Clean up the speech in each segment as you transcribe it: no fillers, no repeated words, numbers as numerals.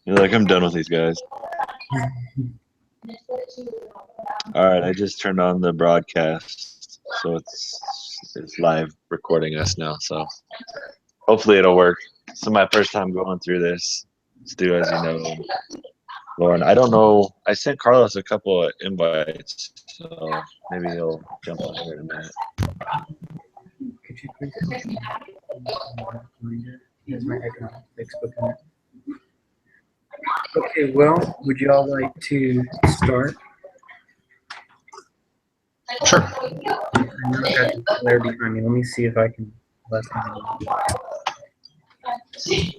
You're like, I'm done with these guys. All right, I just turned on the broadcast, so it's live recording us now. So hopefully it'll work. This is my first time going through this. Stu, as you know, Lauren, I don't know. I sent Carlos a couple of invites, so maybe he'll jump on here in a minute. Could you please help me? Here's my economic textbook in it. Okay, well, would you all like to start? Sure. I know I got the flare behind me. Let me see if I can lessen it.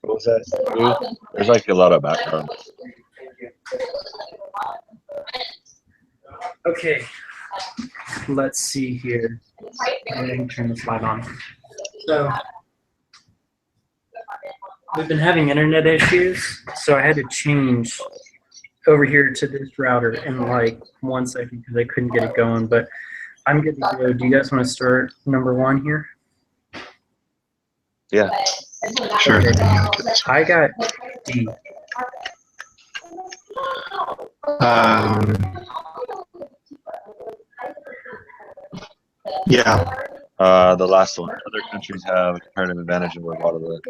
What was that? There's like a lot of background. Okay, let's see here. I'm going to turn the slide on. So, we've been having internet issues, so I had to change over here to this router in like 1 second because I couldn't get it going, but I'm good to go. Do you guys want to start number 1 here? Yeah. Sure. Okay. I got D. Yeah. The last one. Other countries have a comparative advantage over Guatemala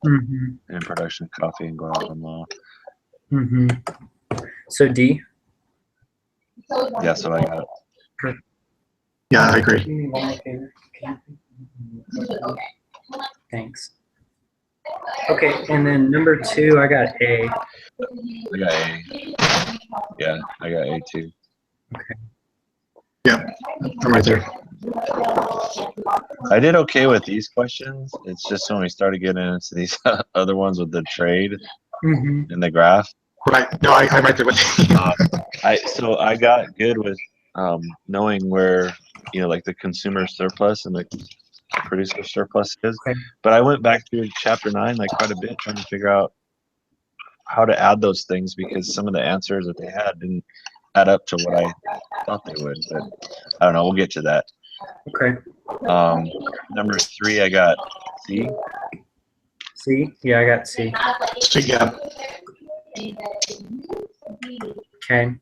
in production of coffee in Guatemala. So D? Yeah, so I got it. Yeah, I agree. Do me one more favor. Thanks. Okay, and then number 2, I got A. I got A. Yeah, I got A too. Okay. Yeah, I'm right there. I did okay with these questions. It's just when we started getting into these other ones with the trade and the graph. Right. No, I'm right there with you. So I got good with knowing where, like the consumer surplus and the producer surplus is. Okay. But I went back through chapter 9 like quite a bit trying to figure out how to add those things because some of the answers that they had didn't add up to what I thought they would. But I don't know. We'll get to that. Okay. Number 3, I got C. C? Yeah, I got C. So, yeah. Okay.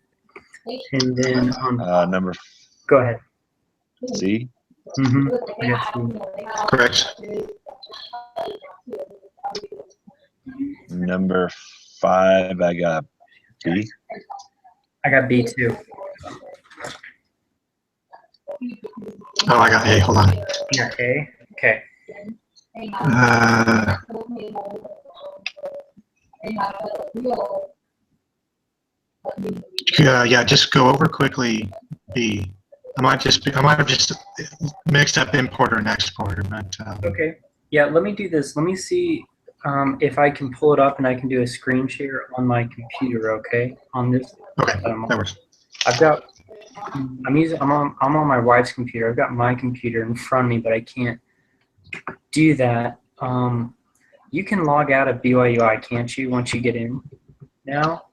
And then Number go ahead. C. I got C. Correct. Number 5, I got B. I got B too. Oh, I got A. Hold on. You got A? Okay. Yeah, just go over quickly B. I might have just mixed up importer and exporter, but Okay. Yeah, let me do this. Let me see if I can pull it up and I can do a screen share on my computer, okay? On this. okay, that works. I've got I'm on my wife's computer. I've got my computer in front of me, but I can't do that. You can log out of BYUI, can't you, once you get in now?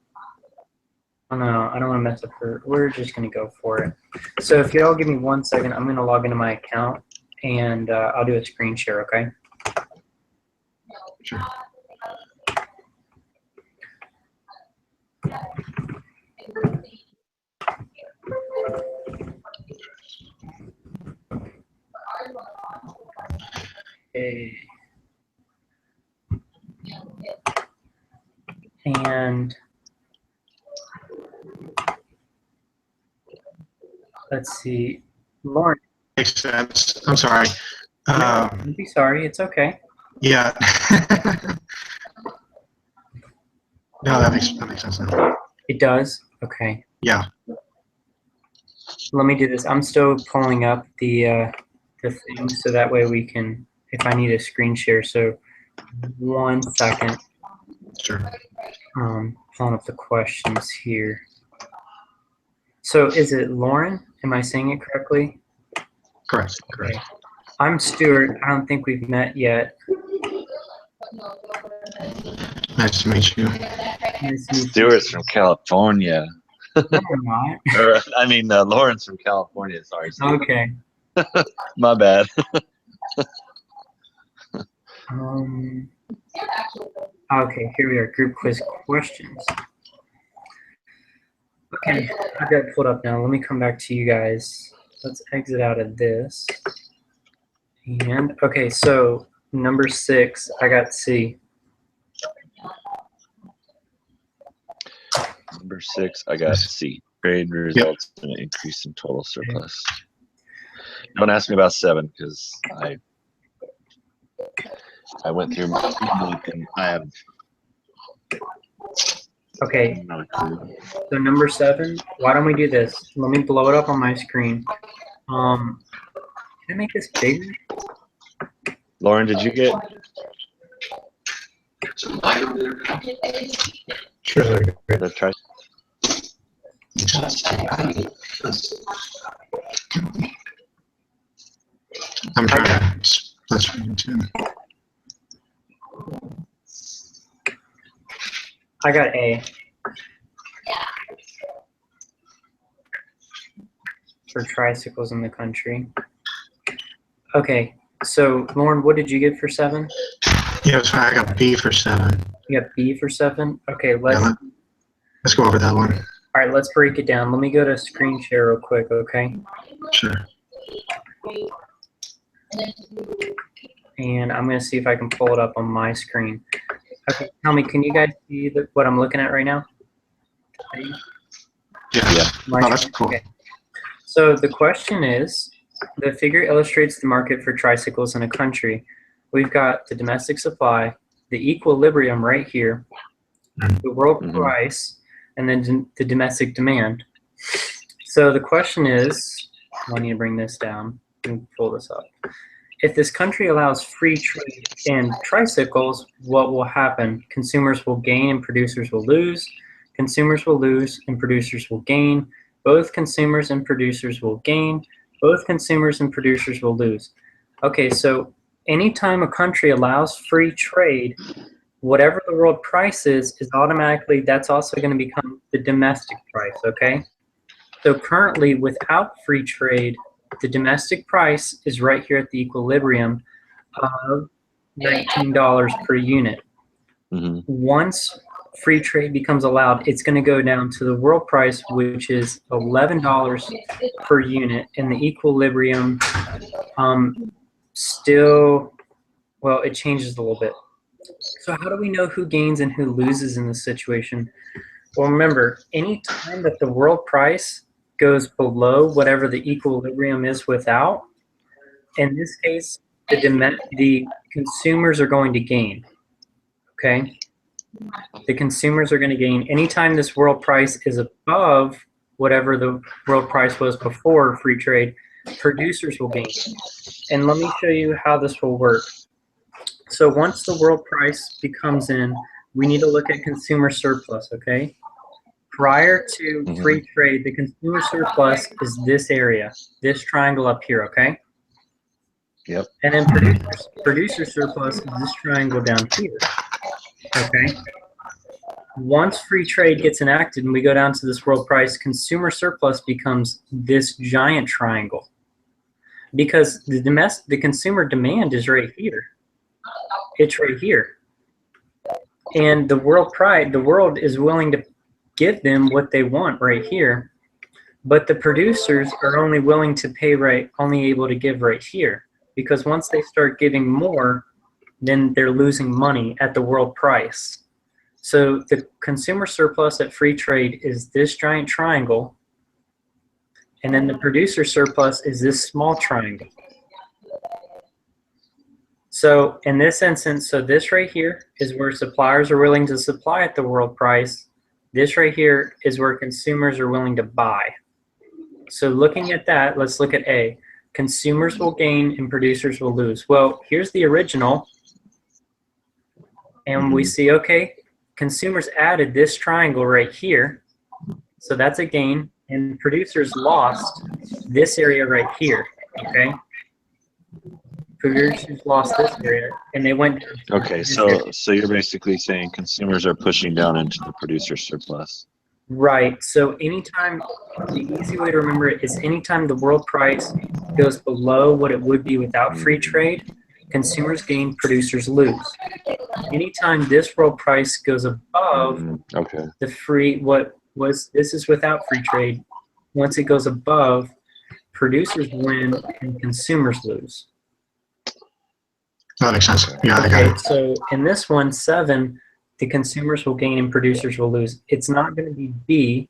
Oh, no, I don't want to mess up her. We're just going to go for it. So if y'all give me 1 second, I'm going to log into my account, and I'll do a screen share, okay? Sure. Okay. And let's see, Lauren. Makes sense. I'm sorry. Don't be sorry. It's okay. Yeah. No, that makes sense now. It does? Okay. Yeah. Let me do this. I'm still pulling up the thing so that way we can, if I need a screen share. So 1 second. Sure. Pulling up the questions here. So is it Lauren? Am I saying it correctly? Correct. Correct. Okay. I'm Stuart. I don't think we've met yet. Nice to meet you. Nice to meet you. Stewart's from California. No, I'm not. Or, I mean, Lauren's from California. Sorry. Steve. Okay. My bad. Okay, here we are, group quiz questions. Okay, I've got it pulled up now. Let me come back to you guys. Let's exit out of this. And, okay, so number 6, I got C. Number 6, I got C. Trade results in an increase in total surplus. Don't ask me about 7 because I went through my book and I have Okay, no clue. so number 7, why don't we do this? Let me blow it up on my screen. Can I make this bigger? Lauren, did you get? Sure. The try? I'm trying to split screen too. I got A. For tricycles in the country. Okay, so Lauren, what did you get for 7? Yeah, so I got B for 7. You got B for 7? Okay, let's Let's go over that one. all right, let's break it down. Let me go to screen share real quick, okay? Sure. And I'm gonna see if I can pull it up on my screen. Okay, tell me, can you guys see what I'm looking at right now? Yeah. My Oh, that's screen? cool. Okay. So the question is, the figure illustrates the market for tricycles in a country. We've got the domestic supply, the equilibrium right here, the world price, and then the domestic demand. So the question is, I need to bring this down and pull this up. If this country allows free trade in tricycles, what will happen? Consumers will gain and producers will lose. Consumers will lose and producers will gain. Both consumers and producers will gain. Both consumers and producers will lose. Okay, so anytime a country allows free trade, whatever the world price is automatically, that's also going to become the domestic price, okay? So currently, without free trade, the domestic price is right here at the equilibrium of $19 per unit. Once free trade becomes allowed, it's going to go down to the world price, which is $11 per unit, and the equilibrium still, well, it changes a little bit. So how do we know who gains and who loses in this situation? Well, remember, any time that the world price goes below whatever the equilibrium is without, in this case, the consumers are going to gain, okay? The consumers are going to gain. Anytime this world price is above whatever the world price was before free trade, producers will gain. And let me show you how this will work. So once the world price becomes in, we need to look at consumer surplus, okay? Prior to free trade, the consumer surplus is this area, this triangle up here, okay? Yep. And then producer surplus is this triangle down here, okay? Once free trade gets enacted and we go down to this world price, consumer surplus becomes this giant triangle because the consumer demand is right here. It's right here. And the world is willing to give them what they want right here, but the producers are only willing to pay only able to give right here, because once they start giving more, then they're losing money at the world price. So the consumer surplus at free trade is this giant triangle, and then the producer surplus is this small triangle. So in this instance, so this right here is where suppliers are willing to supply at the world price. This right here is where consumers are willing to buy. So looking at that, let's look at A. Consumers will gain and producers will lose. Well, here's the original. And we see, okay, consumers added this triangle right here. So that's a gain. And producers lost this area right here, okay? Producers lost this area, and they went. Okay, so you're basically saying consumers are pushing down into the producer surplus. Right. So anytime, the easy way to remember it is anytime the world price goes below what it would be without free trade, consumers gain, producers lose. Anytime this world price goes above Okay. the free, what was, this is without free trade. Once it goes above, producers win and consumers lose. That makes sense. Yeah, I got Okay, it. so in this one, 7, the consumers will gain and producers will lose. It's not going to be B.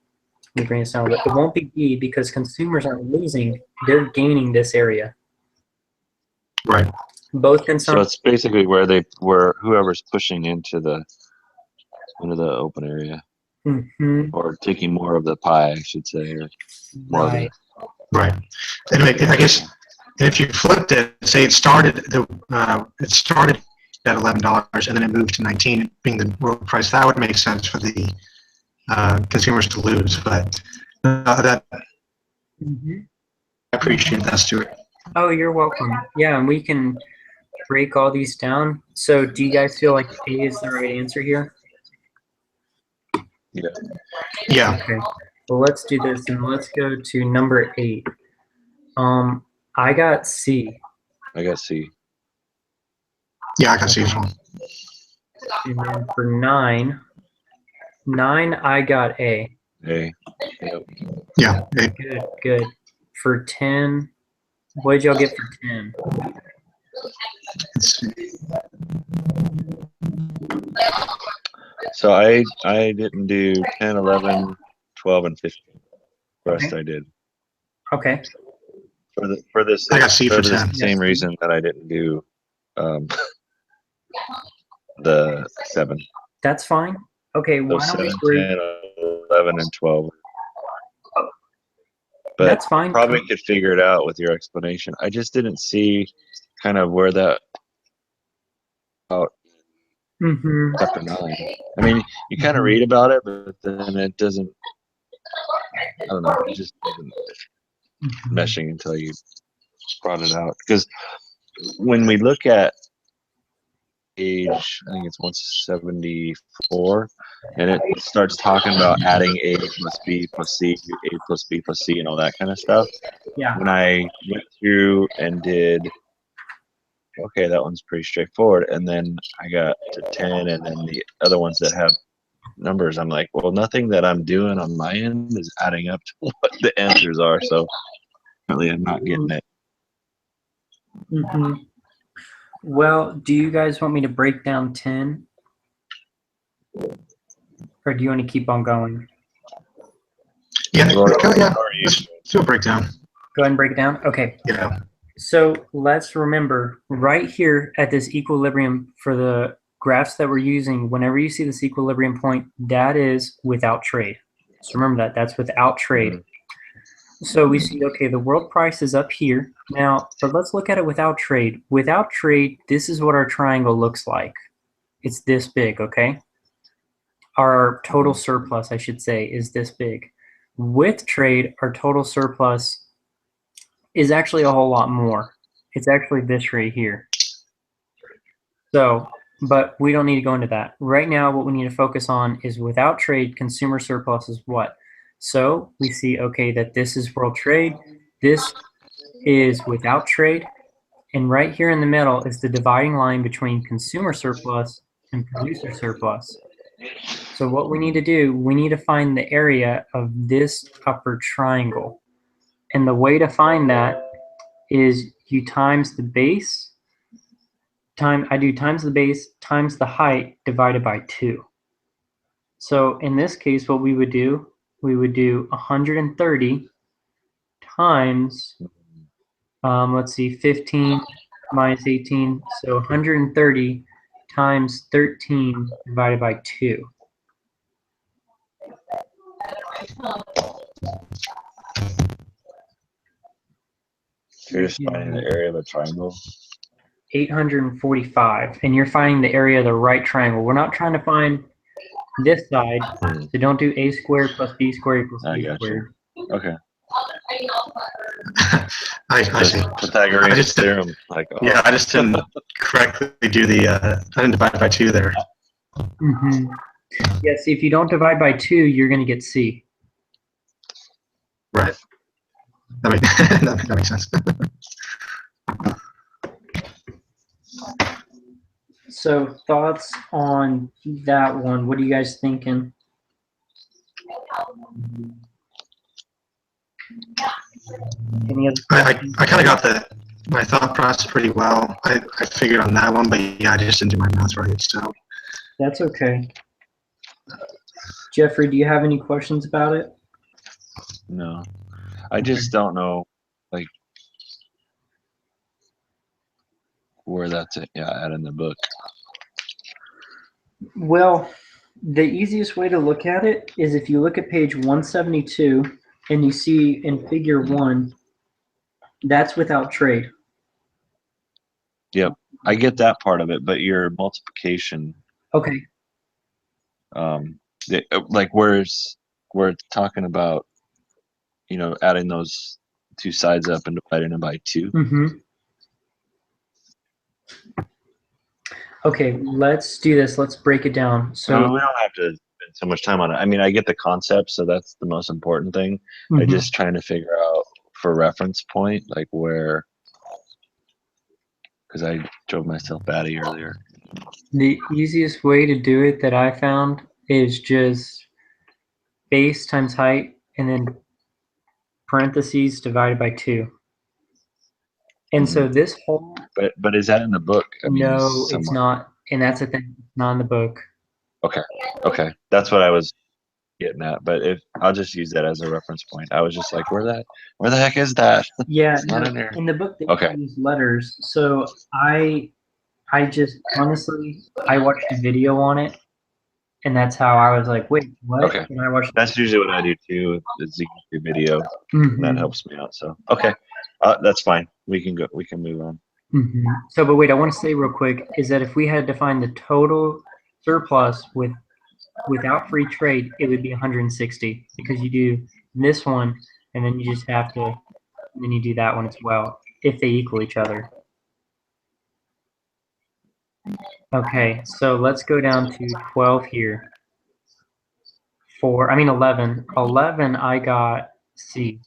Let me bring this down, but it won't be B because consumers aren't losing; they're gaining this area. Right. Both So consumption. it's basically where whoever's pushing into the open area, or taking more of the pie, I should say, or more Right. Right. And I guess if you flipped it, say it started at $11 and then it moved to 19, being the world price, that would make sense for the consumers to lose. But that I appreciate that, Stuart. Oh, you're welcome. Yeah, and we can break all these down. So, do you guys feel like A is the right answer here? Yeah. Yeah. Okay. Well, let's do this, and let's go to number 8. I got C. I got C. Yeah, I can see this one. And then for 9, I got A. A. Yep. Yeah. Good, good. For 10, what did y'all get for 10? Let's see. So I didn't do 10, 11, 12, and 15. The rest Okay. I did. Okay. For this I got C for 10. same Yes. reason that I didn't do the 7. That's fine. Okay, So why don't 7, we break? 10, 11, and 12. But That's fine. probably could figure it out with your explanation. I just didn't see kind of where that out chapter 9. I mean, you kind of read about it, but then it doesn't. I don't know. It just isn't meshing until you brought it out. Because when we look at page, I think it's 174, and it starts talking about adding A plus B plus C, A plus B plus C, and all that kind of stuff. Yeah. When I went through and did, okay, that one's pretty straightforward, and then I got to 10, and then the other ones that have numbers, I'm like, well, nothing that I'm doing on my end is adding up to what the answers are, so apparently I'm not getting it. Well, do you guys want me to break down 10? Or do you want to keep on going? Yeah. Yeah. Let's do a breakdown. Go ahead and break it down? Okay. Yeah. So let's remember right here at this equilibrium for the graphs that we're using, whenever you see this equilibrium point, that is without trade. So remember that. That's without trade. So we see, okay, the world price is up here. Now, but let's look at it without trade. Without trade, this is what our triangle looks like. It's this big, okay? Our total surplus, I should say, is this big. With trade, our total surplus is actually a whole lot more. It's actually this right here. So, but we don't need to go into that. Right now, what we need to focus on is without trade, consumer surplus is what? So we see, okay, that this is world trade. This is without trade. And right here in the middle is the dividing line between consumer surplus and producer surplus. So what we need to do, we need to find the area of this upper triangle. And the way to find that is you times the base, I do times the base times the height divided by 2. So in this case, what we would do 130 times, let's see, 15 minus 18. So 130 times 13 divided by 2. You're just finding the area of a triangle. 845, and you're finding the area of the right triangle. We're not trying to find this side, so don't do a squared plus b squared equals c squared. Okay. I see. Pythagorean theorem. Like, oh. Yeah, I just didn't correctly do the. I didn't divide by 2 there. Yeah, see, if you don't divide by 2, you're going to get C. Right. That makes sense. So thoughts on that one? What are you guys thinking? Any other I questions? kind of got my thought process pretty well. I figured on that one, but yeah, I just didn't do my math right. So That's okay. Jeffrey, do you have any questions about it? No, I just don't know, like, where that's at in the book. Well, the easiest way to look at it is if you look at page 172 and you see in figure 1, that's without trade. Yep, I get that part of it, but your multiplication, Okay. like where's where it's talking about, adding those two sides up and dividing them by 2. Mm-hmm. Okay, let's do this. Let's break it down. So We don't have to spend so much time on it. I mean, I get the concept, so that's the most important thing. I'm mhm. just trying to figure out for reference point, like where, because I drove myself batty earlier. The easiest way to do it that I found is just base times height and then parentheses divided by 2. And so this whole, But is that in the book? I mean, no, it's somewhere. not. And that's the thing, it's not in the book. Okay, that's what I was getting at. But if I'll just use that as a reference point. I was just like, where the heck is that? Yeah, It's not no, in there. in the book they Okay. use letters. So I just honestly, I watched a video on it, and that's how I was like, wait, what? Okay. And I watched. That's usually what I do too. Is the YouTube video, and that Mhm, helps me out. So okay, that's fine. We can go. We can move on. mhm. So, but wait, I want to say real quick is that if we had to find the total surplus without free trade, it would be 160 because you do this one, and then you just have to, and then you do that one as well if they equal each other. Okay, so let's go down to 12 here. 11. 11, I got C.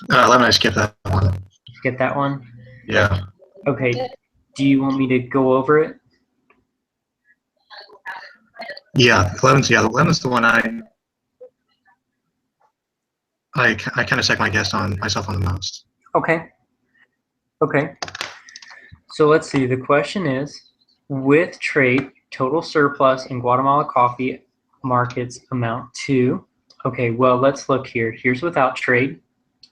11, I skipped that one. Get that one? Yeah. Okay, do you want me to go over it? Yeah, 11's the 11's the one I kind of second guess on myself on the most. Okay. Okay. So let's see. The question is, with trade, total surplus in Guatemala coffee markets amount to. Okay, well, let's look here. Here's without trade,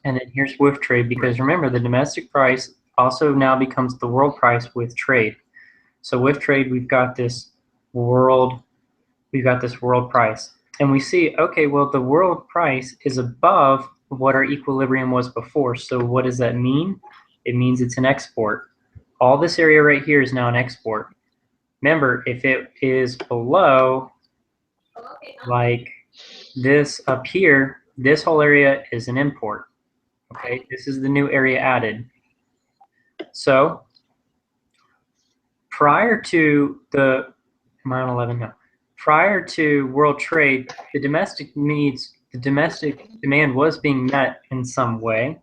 and then here's with trade, because remember, the domestic price also now becomes the world price with trade. So with trade, we've got this world price. And we see, okay, well, the world price is above what our equilibrium was before. So what does that mean? It means it's an export. All this area right here is now an export. Remember, if it is below, like this up here, this whole area is an import. Okay, this is the new area added. So prior to the, am I on 11 now? Prior to world trade, the domestic demand was being met in some way.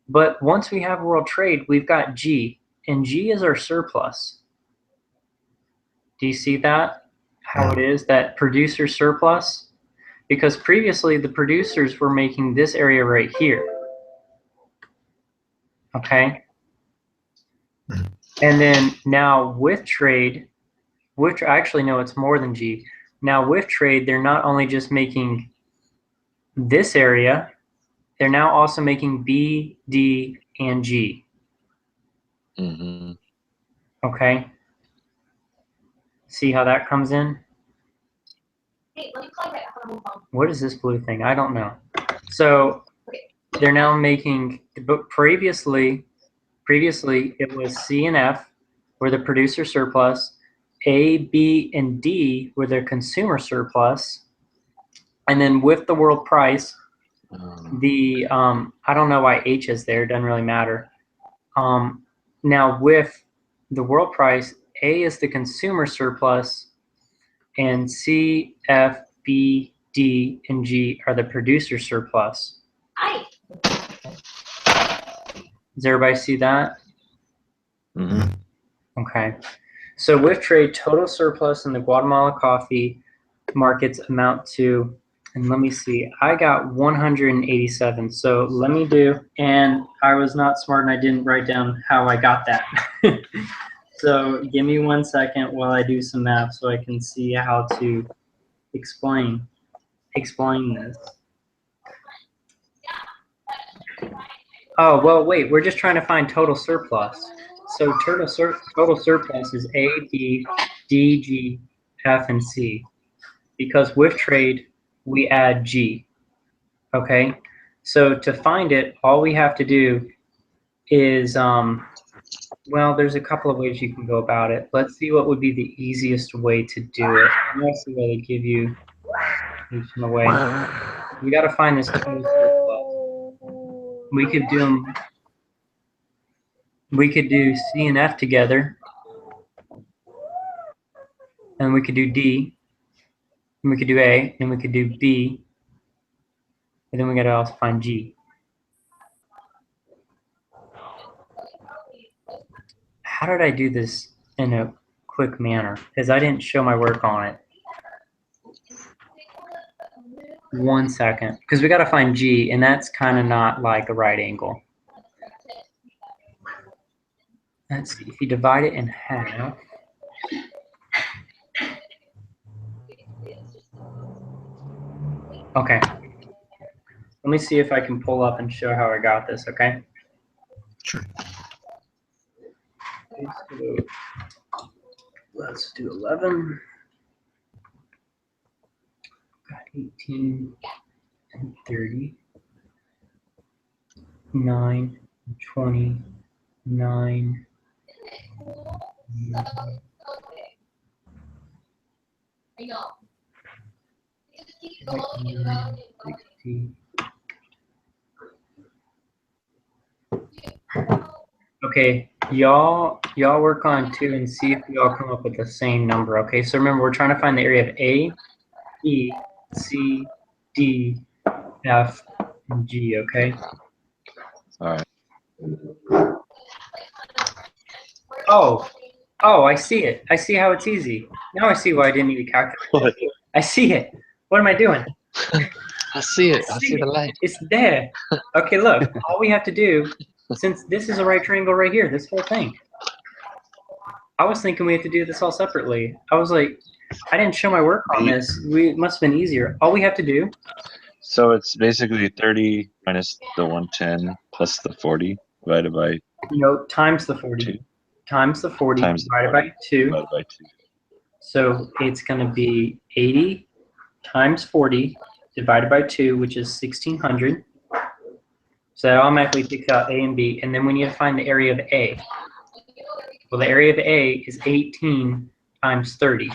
But once we have world trade, we've got G, and G is our surplus. Do you see that? How it is, that producer surplus? Because previously the producers were making this area right here. Okay? And then now with trade, which actually no, it's more than G. Now with trade, they're not only just making this area, they're now also making B, D, and G. Mm-hmm. Okay? See how that comes in? What is this blue thing? I don't know. So they're now making, but previously it was C and F were the producer surplus, A, B, and D were their consumer surplus, and then with the world price, the I don't know why H is there, doesn't really matter. Now with the world price, A is the consumer surplus, and C, F, B, D, and G are the producer surplus. Does everybody see that? Mm-hmm. Okay. So with trade, total surplus in the Guatemala coffee markets amount to, and let me see, I got 187. So let me do, and I was not smart and I didn't write down how I got that. So give me 1 second while I do some math so I can see how to explain this. Oh, well, wait, we're just trying to find total surplus. So total surplus is A, B, D, G, F, and C. Because with trade, we add G, okay? So to find it, all we have to do is, well, there's a couple of ways you can go about it. Let's see what would be the easiest way to do it. Let's see what they give you each in the way. We got to find this total surplus. We could do C and F together, and we could do D, and we could do A, and we could do B, and then we got to also find G. How did I do this in a quick manner? Because I didn't show my work on it. 1 second, because we got to find G, and that's kind of not like a right angle. Let's see, if you divide it in half. Okay. Let me see if I can pull up and show how I got this, okay? Sure. Okay, so let's do 11. Got 18 and 30. 9, 20, 9. 60. Okay, y'all work on 2 and see if y'all come up with the same number. Okay, so remember we're trying to find the area of A, E, C, D, F, and G. Okay. All right. Oh, I see it. I see how it's easy. Now I see why I didn't need to calculate. I see it. What am I doing? I see it. I see the light. It's there. Okay, look. All we have to do, since this is a right triangle right here, this whole thing. I was thinking we have to do this all separately. I was like, I didn't show my work on this. It must have been easier. All we have to do. So it's basically 30 minus the 110 plus the 40 divided by Times the 40. 2. Times the 40 Times divided 40 by 2. divided by 2. So it's going to be 80 times 40 divided by 2, which is 1,600. So that automatically takes out A and B. And then we need to find the area of A. Well, the area of A is 18 times 30.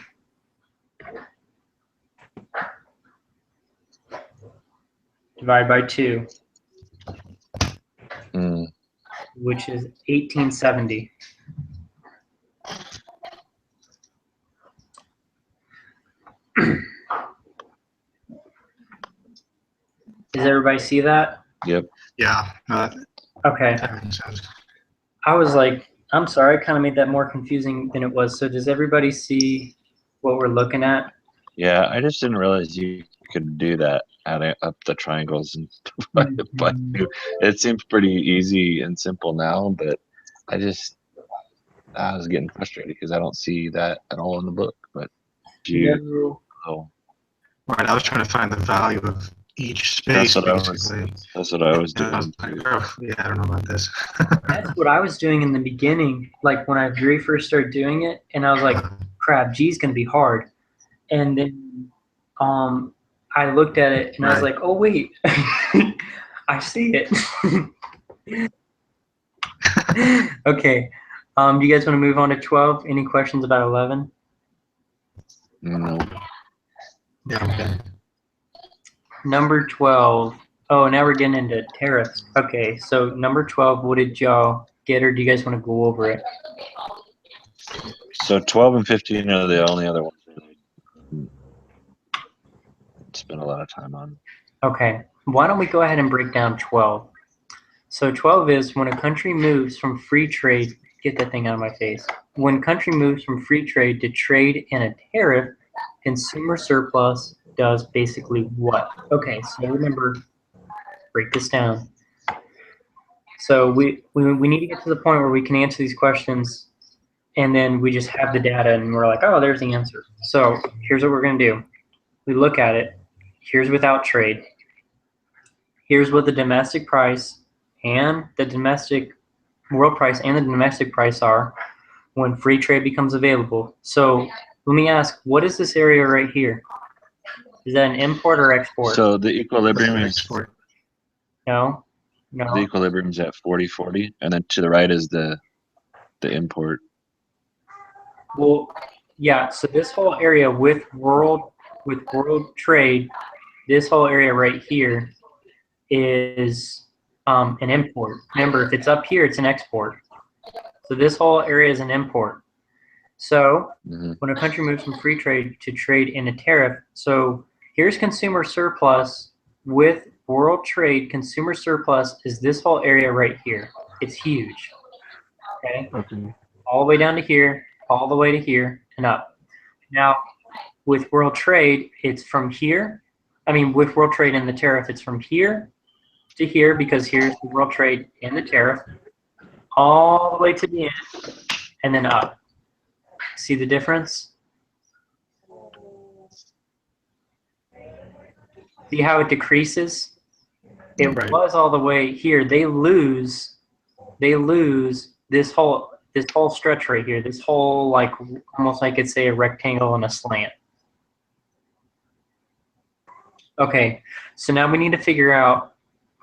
Divided by 2, which is 1870. Does everybody see that? Yep. Yeah. Okay. That makes sense. I was like, I'm sorry, I kind of made that more confusing than it was. So does everybody see what we're looking at? Yeah, I just didn't realize you could do that, adding up the triangles and divide it by 2. It seems pretty easy and simple now, but I was getting frustrated because I don't see that at all in the book. But Right, I was trying to find the value of each space, basically. That's what I was doing. I was like, oh, yeah, I don't know about this. That's what I was doing in the beginning, like when I very first started doing it, and I was like, crap, G's going to be hard. And then I looked at it, and I was like, oh, wait, I see it. Okay. Do you guys want to move on to 12? Any questions about 11? No. Yeah, okay. Number 12. Oh, now we're getting into tariffs. Okay, so number 12, what did y'all get, or do you guys want to go over it? So 12 and 15 are the only other ones I spent a lot of time on. Okay, why don't we go ahead and break down 12? So 12 is when a country moves from free trade get that thing out of my face. When country moves from free trade to trade in a tariff, consumer surplus does basically what? Okay, so remember, break this down. So we need to get to the point where we can answer these questions, and then we just have the data and we're like, oh, there's the answer. So here's what we're going to do. We look at it. Here's without trade. Here's what the domestic price and the domestic world price and the domestic price are when free trade becomes available. So let me ask, what is this area right here? Is that an import or export? So the equilibrium is Export. No. the equilibrium's at 40-40, and then to the right is the import. Well, yeah. So this whole area with world trade, this whole area right here is an import. Remember, if it's up here, it's an export. So this whole area is an import. So when a country moves from free trade to trade in a tariff, so here's consumer surplus with world trade. Consumer surplus is this whole area right here. It's huge. Okay. All the way down to here, all the way to here, and up. Now, with world trade, it's from here. I mean, with world trade and the tariff, it's from here to here, because here's the world trade and the tariff, all the way to the end, and then up. See the difference? See how it decreases? It was all the way here. They lose this whole stretch right here, this whole, like, almost like it's a rectangle and a slant. Okay, so now we need to figure out,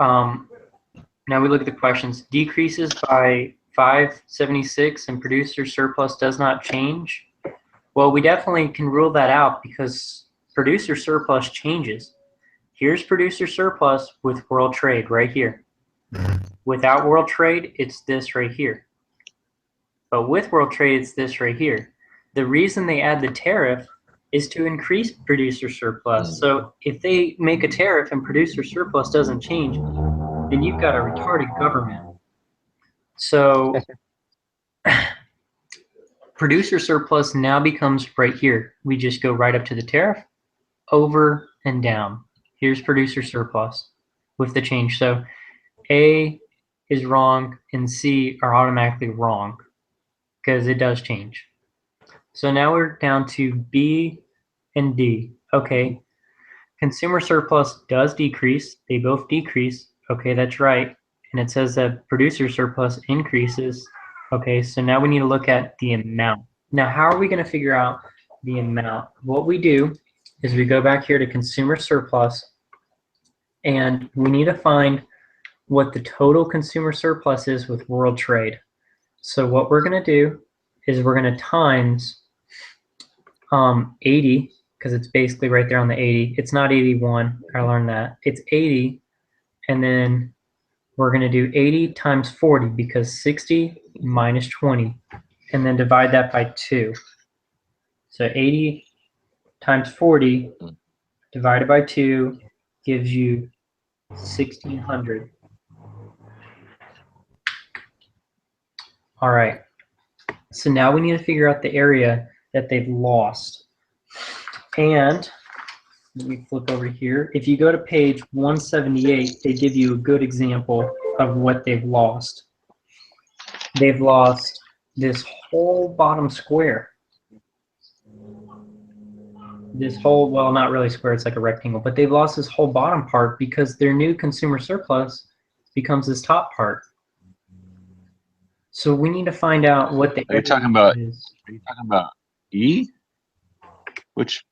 now we look at the questions. Decreases by 576 and producer surplus does not change. Well, we definitely can rule that out because producer surplus changes. Here's producer surplus with world trade right here. Without world trade, it's this right here. But with world trade, it's this right here. The reason they add the tariff is to increase producer surplus. So if they make a tariff and producer surplus doesn't change, then you've got a retarded government. So producer surplus now becomes right here. We just go right up to the tariff, over and down. Here's producer surplus with the change. So A is wrong and C are automatically wrong because it does change. So now we're down to B and D. Okay, consumer surplus does decrease. They both decrease. Okay, that's right. And it says that producer surplus increases. Okay, so now we need to look at the amount. Now, how are we going to figure out the amount? What we do is we go back here to consumer surplus, and we need to find what the total consumer surplus is with world trade. So what we're going to do is we're going to times 80, because it's basically right there on the 80. It's not 81. I learned that. It's 80, and then we're going to do 80 times 40 because 60 minus 20, and then divide that by 2. So 80 times 40 divided by 2 gives you 1,600. All right. So now we need to figure out the area that they've lost. And let me flip over here. If you go to page 178, they give you a good example of what they've lost. They've lost this whole bottom square. This whole, well, not really square, it's like a rectangle, but they've lost this whole bottom part because their new consumer surplus becomes this top part. So we need to find out what the Are you talking about? Are you talking about E? Which?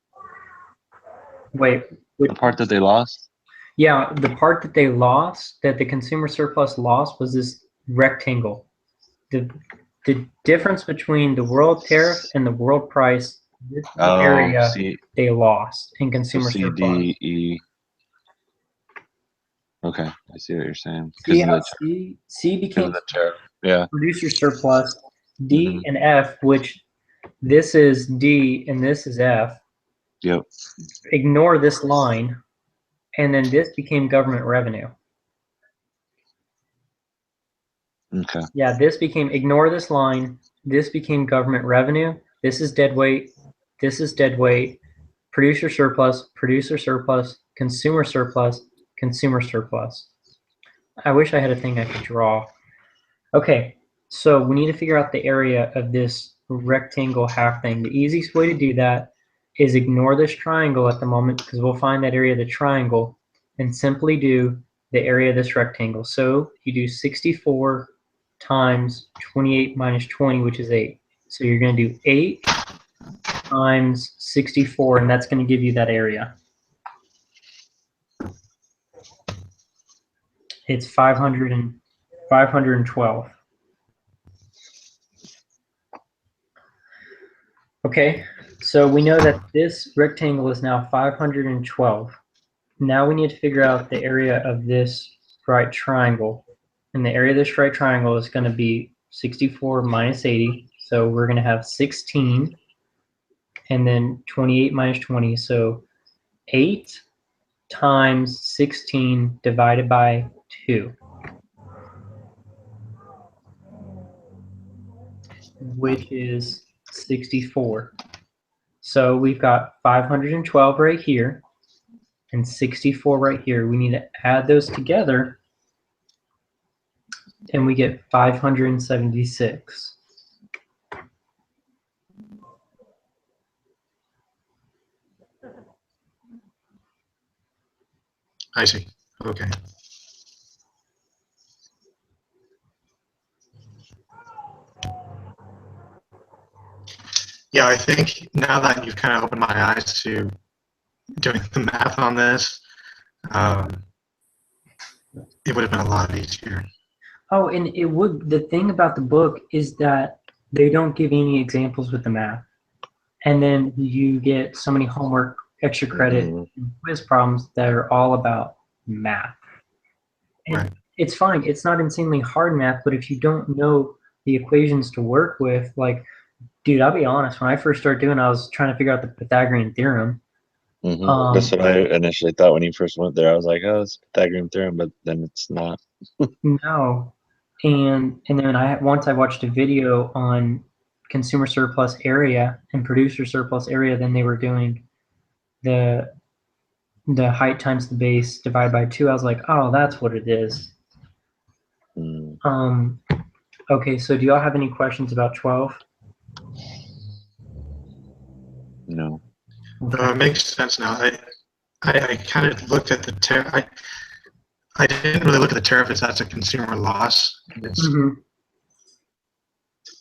Wait. The part that they lost? Yeah, the part that they lost, that the consumer surplus lost, was this rectangle. The difference between the world tariff and the world price, this area they lost in consumer so surplus. C, D, E. Okay, I see what you're saying. See how C became the tariff. Yeah. Producer surplus, D and F, which this is D and this is F. Yep. Ignore this line, and then this became government revenue. Okay. Yeah, this became, ignore this line. This became government revenue. This is dead weight. This is dead weight. Producer surplus, consumer surplus, consumer surplus. I wish I had a thing I could draw. Okay, so we need to figure out the area of this rectangle half thing. The easiest way to do that is ignore this triangle at the moment because we'll find that area of the triangle and simply do the area of this rectangle. So you do 64 times 28 minus 20, which is 8. So you're going to do 8 times 64, and that's going to give you that area. It's 512. Okay, so we know that this rectangle is now 512. Now we need to figure out the area of this right triangle. And the area of this right triangle is going to be 64 minus 80. So we're going to have 16 and then 28 minus 20. So 8 times 16 divided by 2, which is 64. So we've got 512 right here and 64 right here. We need to add those together and we get 576. I see. Okay. Yeah, I think now that you've kind of opened my eyes to doing the math on this, it would have been a lot easier. Oh, and it would, the thing about the book is that they don't give any examples with the math. And then you get so many homework, extra credit, and quiz problems that are all about math. And Right. it's fine. It's not insanely hard math, but if you don't know the equations to work with, like, dude, I'll be honest, when I first started doing it, I was trying to figure out the Pythagorean theorem. That's what I initially thought when you first went there. I was like, oh, it's Pythagorean theorem, but then it's not. No. And then once I watched a video on consumer surplus area and producer surplus area, then they were doing the height times the base divided by 2. I was like, oh, that's what it is. Mm. Okay, so do y'all have any questions about 12? No. It makes sense now. I kind of looked at the tariff. I didn't really look at the tariff as that's a consumer loss.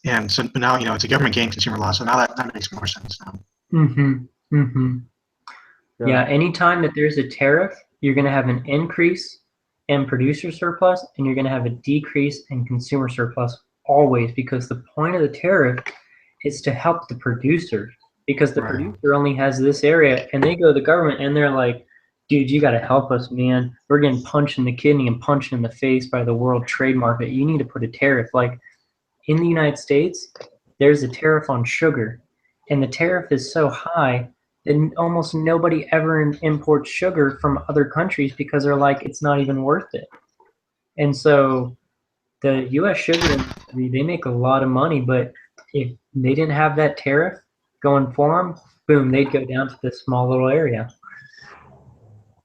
And so now, it's a government gain consumer loss. So now that makes more sense now. Yeah, anytime that there's a tariff, you're going to have an increase in producer surplus and you're going to have a decrease in consumer surplus always, because the point of the tariff is to help the producer, because the producer only has this area and they go to the government and they're like, dude, you got to help us, man. We're getting punched in the kidney and punched in the face by the world trade market. You need to put a tariff. Like in the United States, there's a tariff on sugar, and the tariff is so high that almost nobody ever imports sugar from other countries because they're like, it's not even worth it. And so the U.S. sugar industry, they make a lot of money, but if they didn't have that tariff going for them, boom, they'd go down to this small little area.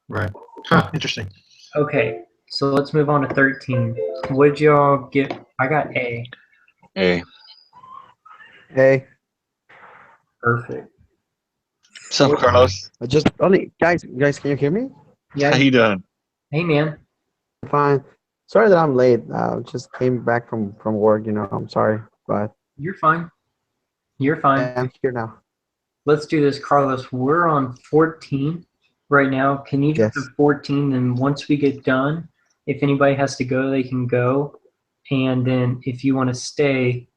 Right. Huh, interesting. Okay, so let's move on to 13. What did y'all get? I got A. Hey. Hey, Perfect. What's up, Carlos? just only guys, can you hear me? Yeah. How you doing? Hey, man. Fine. Sorry that I'm late. Just came back from work. I'm sorry, but You're fine. You're fine. I'm here now. Let's do this, Carlos. We're on 14 right now. Can you Yes. do 14? And once we get done, if anybody has to go, they can go. And then if you want to stay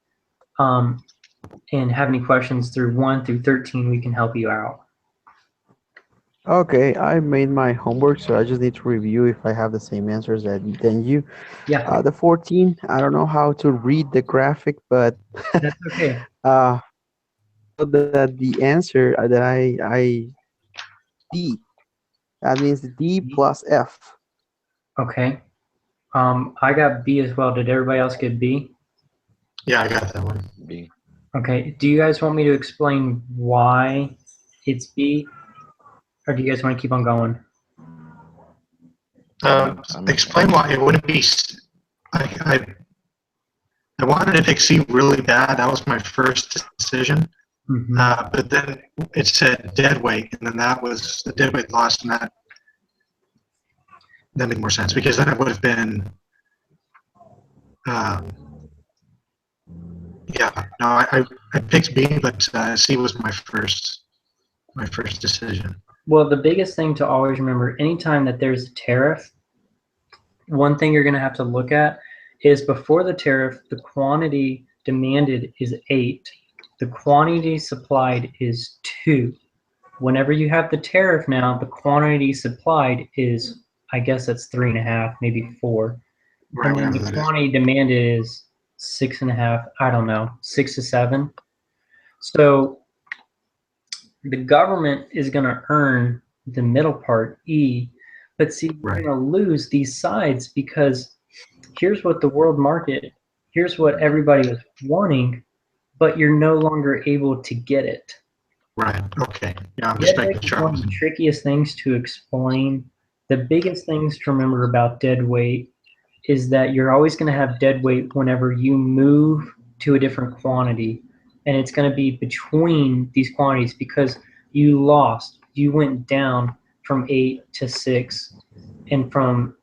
and have any questions through 1 through 13, we can help you out. Okay, I made my homework, so I just need to review if I have the same answers than you. Yeah, The 14, I don't know how to read the graphic, but that's okay. the answer that I D, that means D plus F. Okay. I got B as well. Did everybody else get B? Yeah, I got that one. B. Okay. Do you guys want me to explain why it's B, or do you guys want to keep on going? Explain why it wouldn't be. I wanted to pick C really bad. That was my first decision. Mm-hmm. But then it said dead weight, and then that was the dead weight loss, and that made more sense because then it would have been. Yeah, no, I picked B, but C was my first decision. Well, the biggest thing to always remember, anytime that there's a tariff, one thing you're going to have to look at is before the tariff, the quantity demanded is 8. The quantity supplied is 2. Whenever you have the tariff now, the quantity supplied is, I guess that's 3.5, maybe 4. Right, And then the quantity demanded is 6.5, I don't know, 6 to 7. So the government is going to earn the middle part, E, but see, you're Right. going to lose these sides because here's what the world market, here's what everybody was wanting, but you're no longer able to get it. Right. Okay. Yeah, I'm just Dead weight making is sure. one of the trickiest things to explain. The biggest things to remember about dead weight is that you're always going to have dead weight whenever you move to a different quantity, and it's going to be between these quantities because you went down from 8 to 6 and from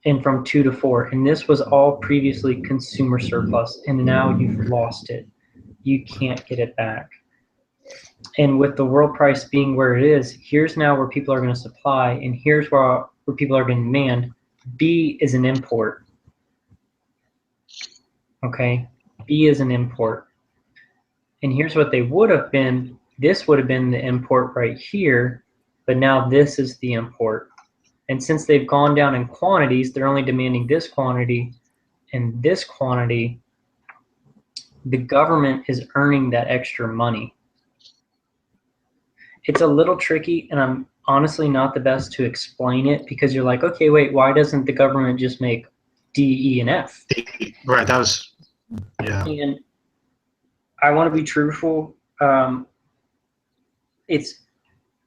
2 to 4, and this was all previously consumer surplus, and now you've lost it. You can't get it back. And with the world price being where it is, here's now where people are going to supply, and here's where people are going to demand. B is an import. Okay, B is an import. And here's what they would have been. This would have been the import right here, but now this is the import. And since they've gone down in quantities, they're only demanding this quantity and this quantity. The government is earning that extra money. It's a little tricky, and I'm honestly not the best to explain it because you're like, okay, wait, why doesn't the government just make D, E, and F? Right. That was. Yeah. And I want to be truthful. It's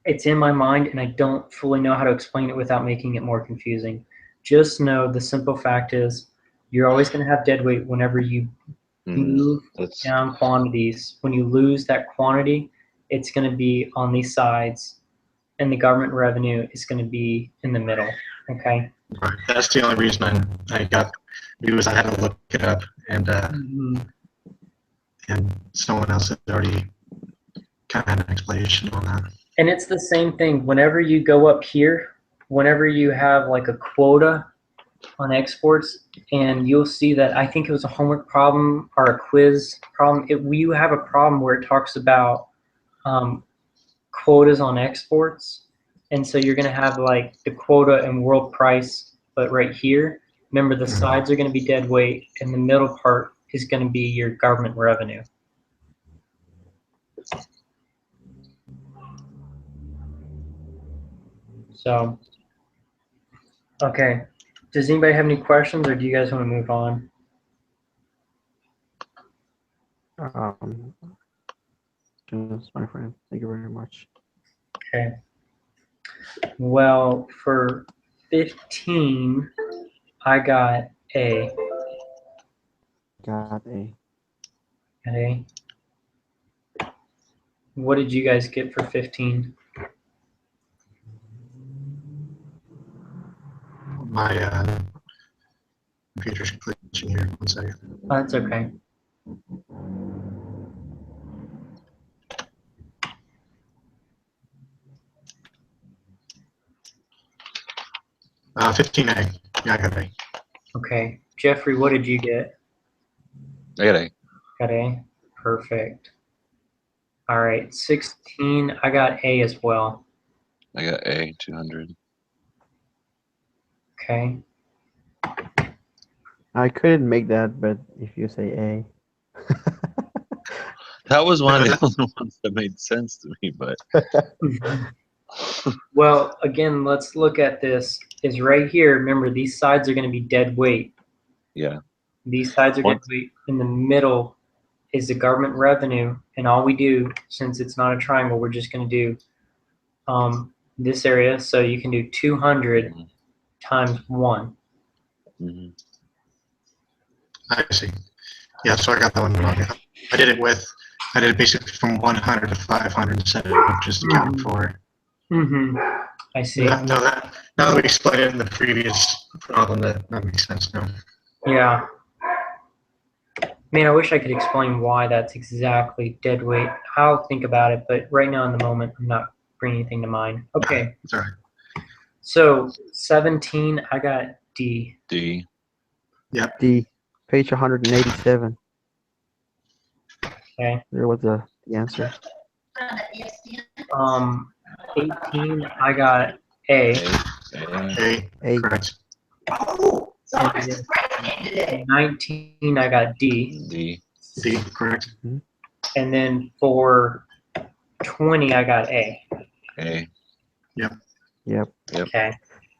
in my mind, and I don't fully know how to explain it without making it more confusing. Just know the simple fact is you're always going to have dead weight whenever you move down quantities. When you lose that quantity, it's going to be on these sides, and the government revenue is going to be in the middle. Okay. Right. That's the only reason I got because I had to look it up, and and someone else had already kind of had an explanation on that. And it's the same thing. Whenever you go up here, whenever you have like a quota on exports, and you'll see that I think it was a homework problem or a quiz problem. You have a problem where it talks about quotas on exports, and so you're going to have like the quota and world price, but right here, remember the sides are going to be dead weight, and the middle part is going to be your government revenue. So, okay. Does anybody have any questions, or do you guys want to move on? Yes, my friend. Thank you very much. Okay. Well, for 15, I got A. Got A. Got A. What did you guys get for 15? My computer's glitching here. 1 second. Oh, that's okay. Uh, 15A. Yeah, I got A. Okay. Jeffrey, what did you get? I got A. Got A. Perfect. All right. 16, I got A as well. I got A, 200. Okay. I couldn't make that, but if you say A. That was one of the only ones that made sense to me, but Well, again, let's look at this. is right here. Remember, these sides are going to be dead weight. Yeah. These sides are dead weight. In the middle is the government revenue, and all we do, since it's not a triangle, we're just going to do this area. So you can do 200 times 1. Mm-hmm. I see. Yeah, so I got that one wrong. I did it basically from 100 to 500 instead of just accounting for. Mm-hmm. I see. Now that we explained it in the previous problem, that makes sense now. Yeah. Man, I wish I could explain why that's exactly dead weight. I'll think about it, but right now in the moment, I'm not bringing anything to mind. Okay. It's all right. So 17, I got D. D. Yep. D. Page 187. Okay. There was the answer. 18, I got A. A. Correct. And 19, I got D. D. D. Correct. And then for 20, I got A. A. Yep. Okay.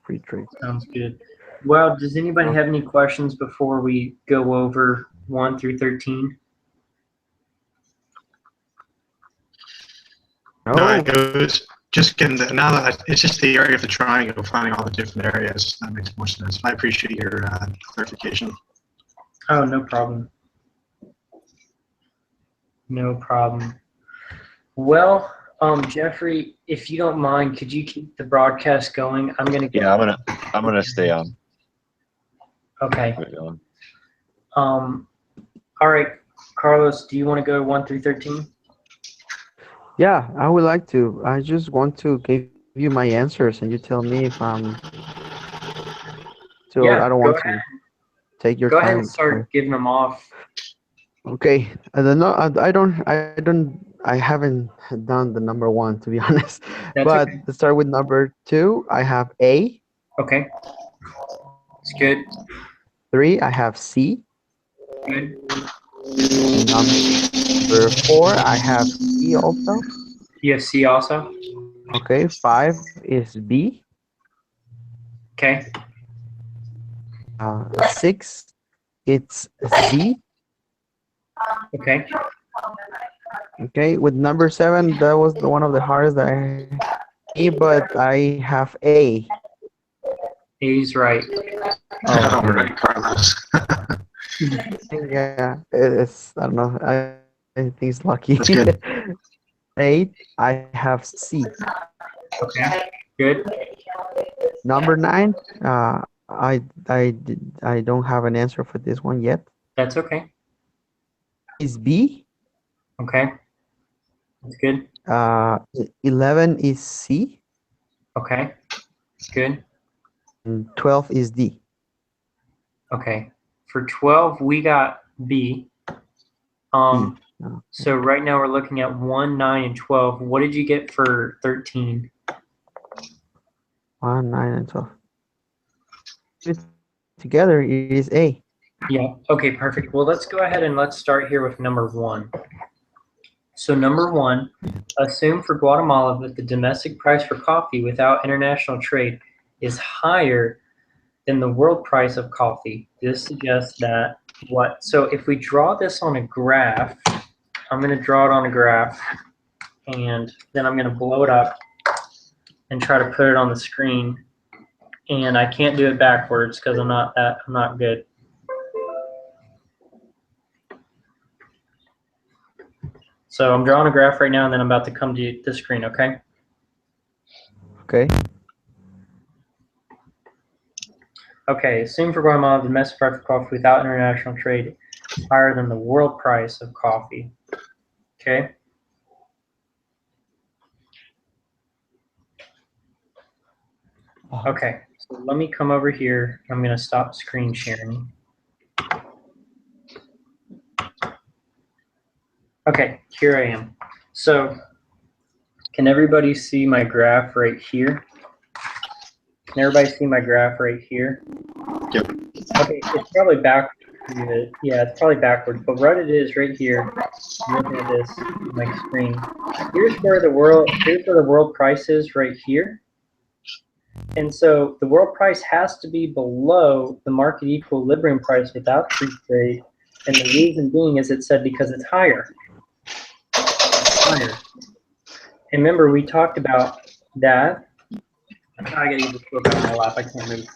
Free trade. Sounds good. Well, does anybody have any questions before we go over 1 through 13? No, it was just getting now that it's just the area of the triangle, finding all the different areas. That makes more sense. I appreciate your clarification. Oh, no problem. No problem. Well, Jeffrey, if you don't mind, could you keep the broadcast going? I'm gonna get. Yeah, I'm gonna stay on. Okay. Keep it going. All right, Carlos, do you want to go 1 through 13? Yeah, I would like to. I just want to give you my answers, and you tell me if I'm. So Yeah, I don't go want ahead. to take your Go time. ahead and start giving them off. Okay, I don't know. I haven't done the number 1 to be honest. That's But okay. to start with number 2, I have A. Okay. It's good. 3, I have C. Good. Number 4, I have C also. You have C also? Okay, 5 is B. Okay. 6, it's Z. Okay. Okay, with number 7, that was the one of the hardest that but I have A. A's right. All right, Carlos. Yeah, it's, I don't know, I think it's lucky. That's good. 8, I have C. Okay. Good. Number 9, I don't have an answer for this one yet. That's okay. Is B. Okay. That's good. 11 is C. Okay. Good. And 12 is D. Okay. For 12, we got B. Oh, So right now we're looking at 1, 9, and 12. What did you get for 13? 1, 9, and 12. Together it is A. Yeah. Okay, perfect. Well, let's go ahead and let's start here with number 1. So number 1, assume for Guatemala that the domestic price for coffee without international trade is higher than the world price of coffee. This suggests that what? So if we draw this on a graph, I'm going to draw it on a graph, and then I'm going to blow it up and try to put it on the screen. And I can't do it backwards because I'm not good. So I'm drawing a graph right now, and then I'm about to come to the screen, okay? Okay. Okay, assume for Guatemala the domestic price of coffee without international trade is higher than the world price of coffee. Okay? Okay, so let me come over here. I'm going to stop screen sharing. Okay, here I am. So can everybody see my graph right here? Can everybody see my graph right here? Yep. Okay, it's probably backwards. Yeah, it's probably backwards, but what it is right here, I'm looking at this on my screen. Here's where the world price is right here. And so the world price has to be below the market equilibrium price without free trade. And the reason being is it said because it's higher. Higher. And remember, we talked about that. I gotta get this book out of my lap. I can't move.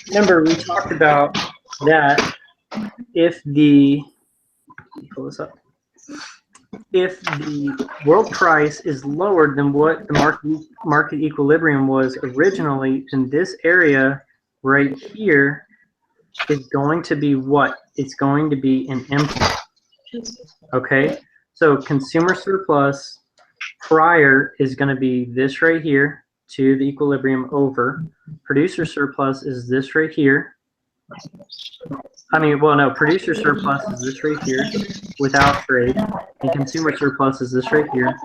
Remember, we talked about that if the, pull this up. If the world price is lower than what the market equilibrium was originally, then this area right here is going to be what? It's going to be an import. Okay? So consumer surplus prior is going to be this right here to the equilibrium over. Producer surplus is this right here. I mean, well, no, producer surplus is this right here without trade, and consumer surplus is this right here.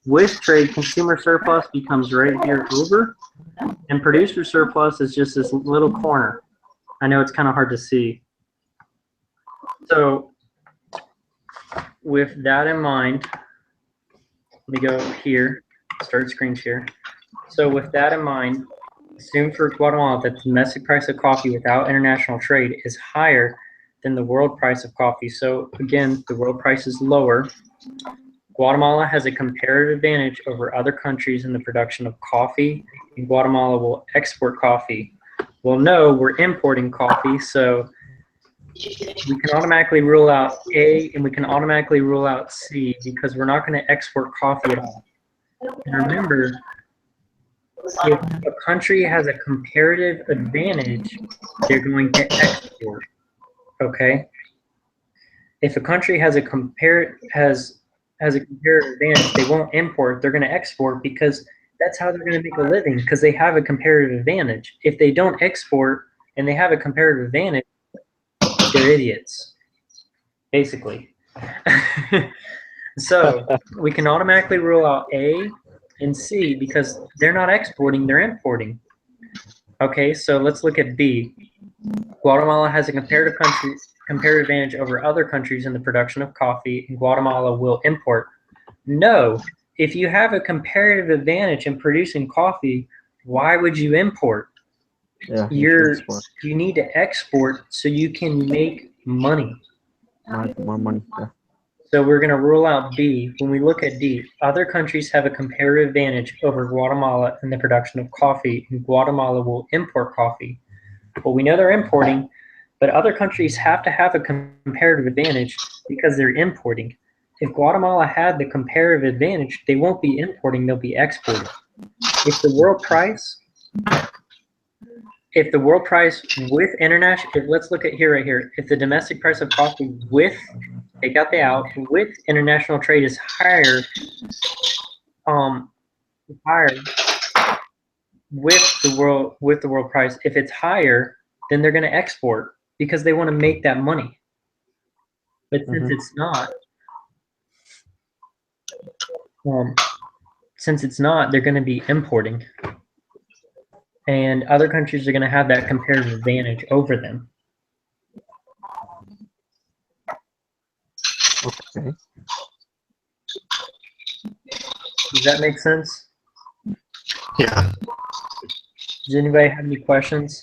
With trade, consumer surplus becomes right here over, and producer surplus is just this little corner. I know it's kind of hard to see. So with that in mind, let me go here, start screen share. So with that in mind, assume for Guatemala that the domestic price of coffee without international trade is higher than the world price of coffee. So again, the world price is lower. Guatemala has a comparative advantage over other countries in the production of coffee, and Guatemala will export coffee. Well, no, we're importing coffee, so we can automatically rule out A and we can automatically rule out C because we're not going to export coffee at all. And remember, if a country has a comparative advantage, they're going to export. Okay? If a country has a comparative advantage, they won't import, they're going to export because that's how they're going to make a living because they have a comparative advantage. If they don't export and they have a comparative advantage, they're idiots, basically. So we can automatically rule out A and C because they're not exporting, they're importing. Okay, so let's look at B. Guatemala has a comparative advantage over other countries in the production of coffee, and Guatemala will import. No, if you have a comparative advantage in producing coffee, why would you import? Yeah, You need to export so you can make money. More money. Yeah. So we're going to rule out B. When we look at D, other countries have a comparative advantage over Guatemala in the production of coffee, and Guatemala will import coffee. Well, we know they're importing, but other countries have to have a comparative advantage because they're importing. If Guatemala had the comparative advantage, they won't be importing, they'll be exporting. If the world price with international, let's look at here right here. If the domestic price of coffee with, take out the out, with international trade is higher, with the world price, if it's higher, then they're going to export because they want to make that money. But since it's not, they're going to be importing. And other countries are going to have that comparative advantage over them. Okay. Does that make sense? Yeah. Does anybody have any questions?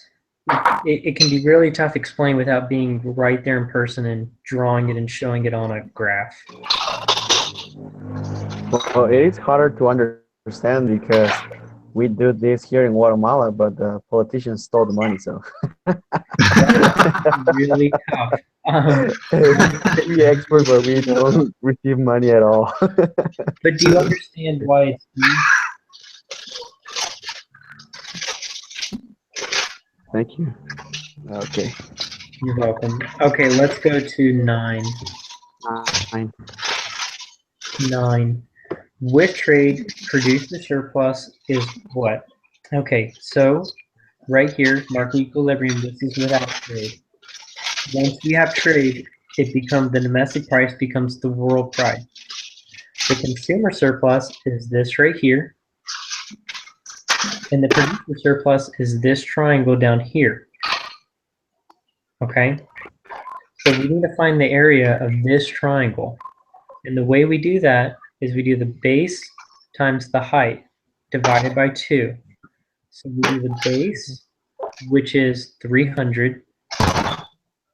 It can be really tough to explain without being right there in person and drawing it and showing it on a graph. Well, it is harder to understand because we do this here in Guatemala, but the politicians stole the money, so. Really tough. We export, but we don't receive money at all. But do you understand why it's B? Thank you. Okay. You're welcome. Okay, let's go to 9. 9. With trade, producer surplus is what? Okay, so right here, market equilibrium, this is without trade. Once we have trade, the domestic price becomes the world price. The consumer surplus is this right here, and the producer surplus is this triangle down here. Okay? So we need to find the area of this triangle. And the way we do that is we do the base times the height. divided by 2. So we do the base, which is 300,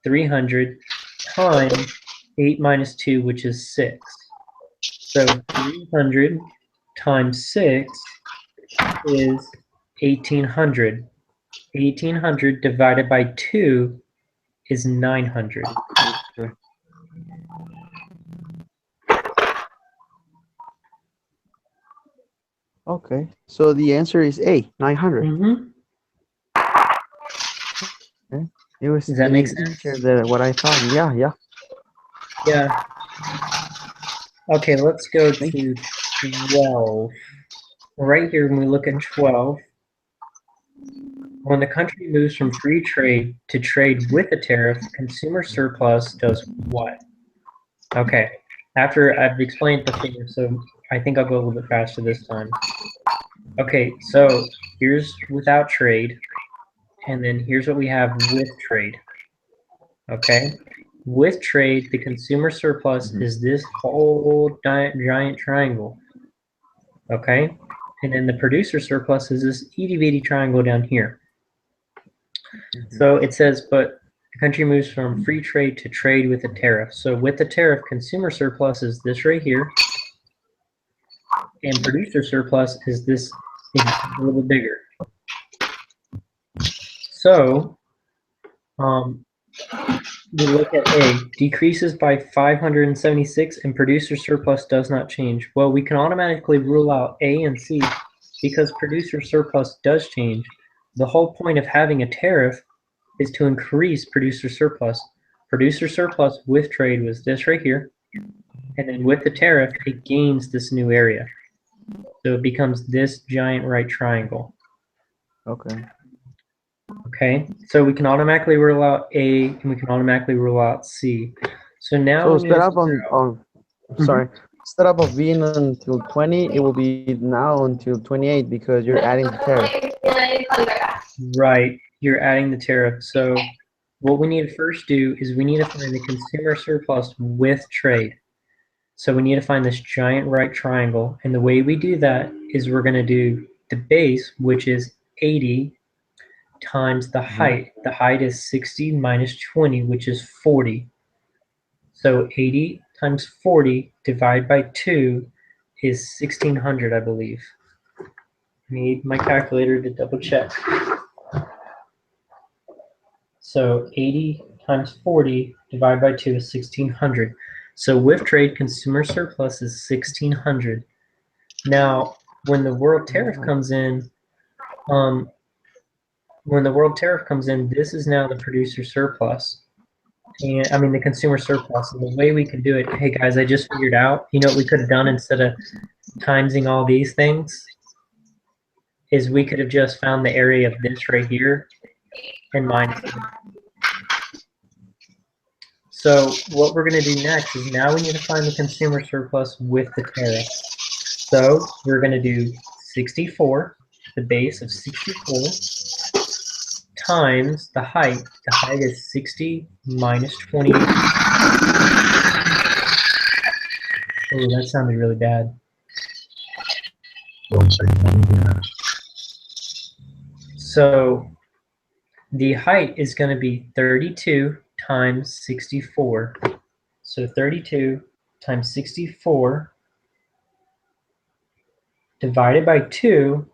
300 times 8 minus 2, which is 6. So 300 times 6 is 1800. 1800 divided by 2 is 900. Okay, so the answer is A, 900. Mm-hmm. Okay. It was Does that make sense? easier than what I thought. Yeah, yeah. Yeah. Okay, let's go Thank to 12. Right here, when we look at 12, when the country moves from free trade to trade with a tariff, consumer surplus does what? Okay, after I've explained before, so I think I'll go a little bit faster this time. Okay, so here's without trade, and then here's what we have with trade. Okay, with trade, the consumer surplus is this whole giant triangle. Okay, and then the producer surplus is this itty bitty triangle down here. So it says, but the country moves from free trade to trade with a tariff. So with the tariff, consumer surplus is this right here, and producer surplus is this a little bigger. So we look at A, decreases by 576 and producer surplus does not change. Well, we can automatically rule out A and C because producer surplus does change. The whole point of having a tariff is to increase producer surplus. Producer surplus with trade was this right here. And then with the tariff, it gains this new area. So it becomes this giant right triangle. Okay. Okay, so we can automatically rule out A and we can automatically rule out C. So now So we need instead to of sorry, instead of being until 20, it will be now until 28 because you're adding the tariff. Right, you're adding the tariff. So what we need to first do is we need to find the consumer surplus with trade. So we need to find this giant right triangle. And the way we do that is we're going to do the base, which is 80 times the height. The height is 60 minus 20, which is 40. So 80 times 40 divided by 2 is 1600, I believe. I need my calculator to double check. So 80 times 40 divided by 2 is 1600. So with trade, consumer surplus is 1600. Now, when the world tariff comes in, this is now the producer surplus. And I mean the consumer surplus. And the way we can do it, hey guys, I just figured out, you know what we could have done instead of timesing all these things? Is we could have just found the area of this right here and minus it. So what we're going to do next is now we need to find the consumer surplus with the tariff. So we're going to do 64, the base of 64, times the height. The height is 60 minus 20. Oh, that sounded really bad. So the height is going to be 32 times 64. So 32 times 64 divided by 2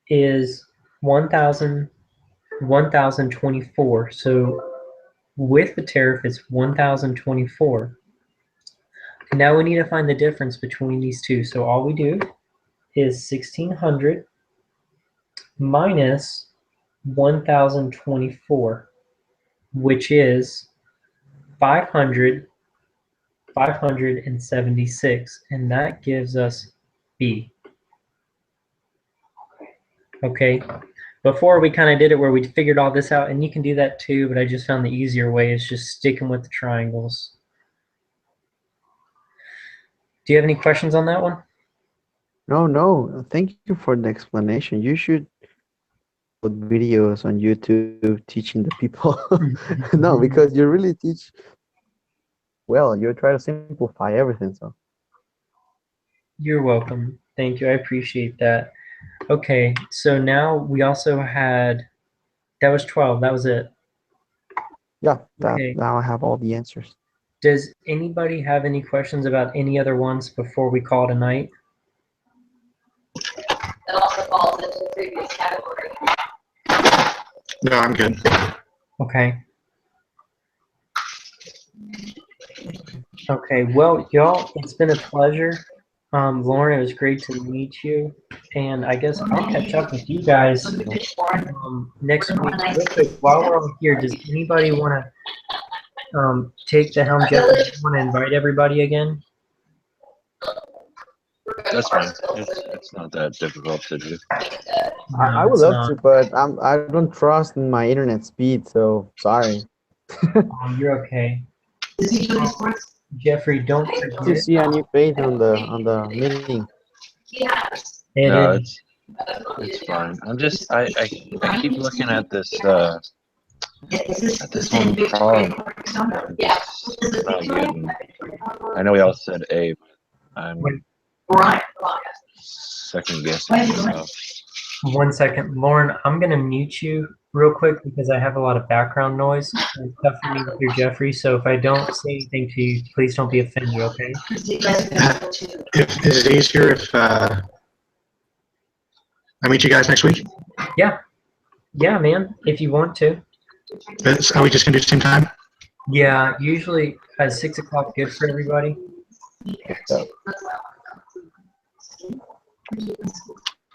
is 1024. So with the tariff, it's 1024. And now we need to find the difference between these two. So all we do is 1600 minus 1024, which is 576, and that gives us B. Okay, before we kind of did it where we figured all this out, and you can do that too, but I just found the easier way is just sticking with the triangles. Do you have any questions on that one? No. Thank you for the explanation. You should put videos on YouTube teaching the people. No, because you really teach well. You try to simplify everything. So You're welcome. Thank you. I appreciate that. Okay, so now we also had, that was 12. That was it. Yeah, Okay. now I have all the answers. Does anybody have any questions about any other ones before we call it a night? It also falls into the previous category. No, I'm good. Okay. Okay, well, y'all, it's been a pleasure. Lauren, it was great to meet you. And I guess I'll catch up with you guys next week. Real quick, while we're all here, does anybody want to take the helm? Jeff, do you want to invite everybody again? That's fine. It's not that difficult to do. I would it's love not. to, but I don't trust in my internet speed, so sorry. You're okay. Is he doing sports? Jeffrey, don't To forget. see a new page on the meeting. Yes. No, It is. it's fine. I keep looking at this This one problem. Yeah. It's not good. I know we all said A, but I'm Right. second guessing myself. 1 second. Lauren, I'm going to mute you real quick because I have a lot of background noise. It's tough for me to hear Jeffrey, so if I don't say anything to you, please don't be offended, okay? If, is it easier if I meet you guys next week? Yeah, man, if you want to. Are we just going to do the same time? Yeah, usually 6 o'clock good for everybody.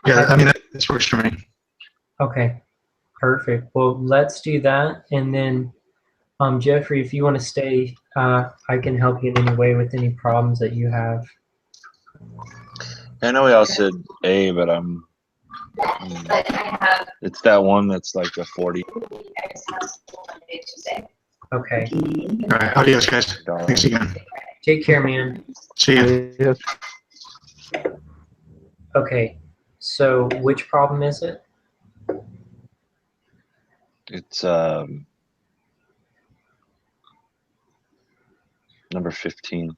Yeah, I mean, this works for me. Okay, perfect. Well, let's do that, and then Jeffrey, if you want to stay, I can help you in any way with any problems that you have. I know we all said A, but it's that one that's like a 40. Okay. All right, adios, guys. Thanks again. Take care, man. See you. Yes. Okay, so which problem is it? It's number 15.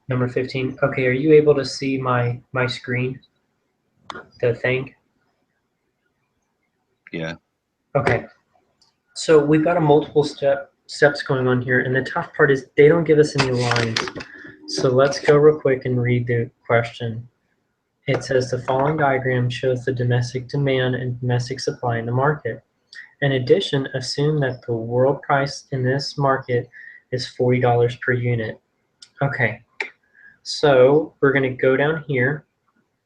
Number 15. Okay, are you able to see my screen? The thing? Yeah. Okay. So we've got a multiple steps going on here, and the tough part is they don't give us any lines. So let's go real quick and read the question. It says the following diagram shows the domestic demand and domestic supply in the market. In addition, assume that the world price in this market is $40 per unit. Okay, so we're going to go down here.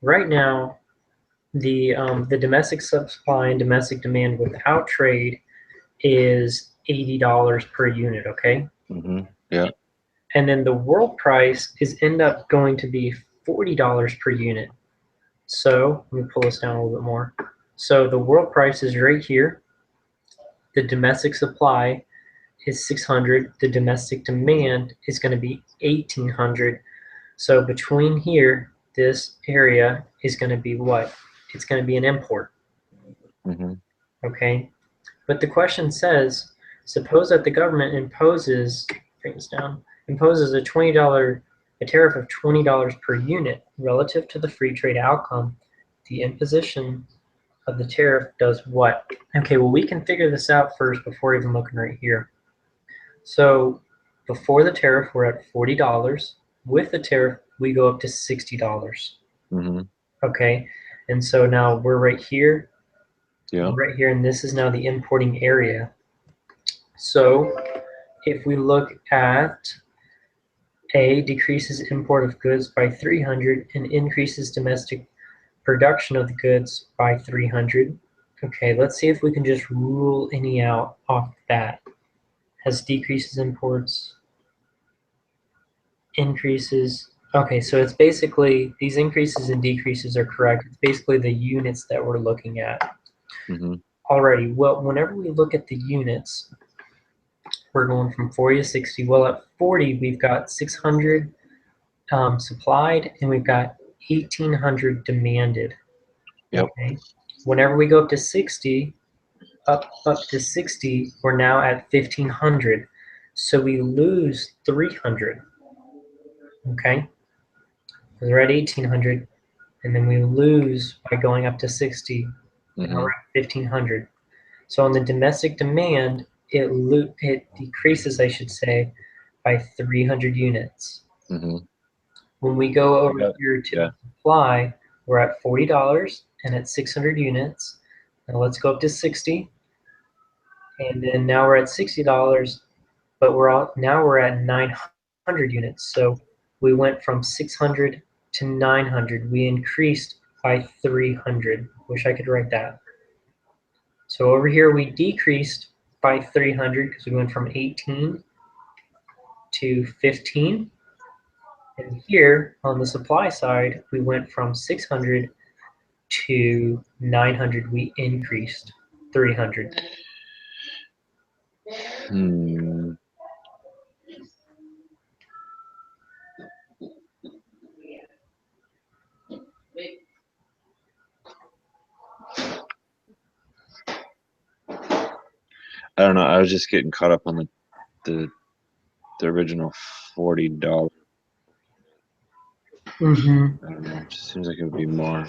Right now, the domestic supply and domestic demand without trade is $80 per unit, okay? Mm-hmm. Yeah. And then the world price is end up going to be $40 per unit. So let me pull this down a little bit more. So the world price is right here. The domestic supply is 600. The domestic demand is going to be 1800. So between here, this area is going to be what? It's going to be an import. Mm-hmm. Okay. But the question says, suppose that the government imposes, bring this down, imposes a tariff of $20 per unit relative to the free trade outcome. The imposition of the tariff does what? Okay, well, we can figure this out first before even looking right here. So before the tariff, we're at $40. With the tariff, we go up to $60. Mm-hmm. Okay, and so now we're right here. Yeah. Right here, and this is now the importing area. So if we look at A, decreases import of goods by 300 and increases domestic production of the goods by 300. Okay, let's see if we can just rule any out off that. Has decreases imports, increases. Okay, so it's basically, these increases and decreases are correct. It's basically the units that we're looking at. Mm-hmm. Alrighty, well, whenever we look at the units, we're going from 40 to 60. Well, at 40, we've got 600 supplied, and we've got 1,800 demanded. Yep. Okay. Whenever we go up to 60, up to 60, we're now at 1,500. So we lose 300. Okay. We're at 1,800. and then we lose by going up to 60. And now Mhm. we're at 1,500. So on the domestic demand, it decreases, I should say, by 300 units. Mhm. When we go over Yep. here to Yeah. supply, we're at $40 and at 600 units. Now let's go up to 60, and then now we're at $60, but now we're at 900 units. So we went from 600 to 900. We increased by 300. Wish I could write that. So over here we decreased by 300 because we went from 18 to 15. And here on the supply side, we went from 600 to 900. We increased 300. Hmm. I don't know. I was just getting caught up on the original $40. Mm-hmm. I don't know. It just seems like it would be more.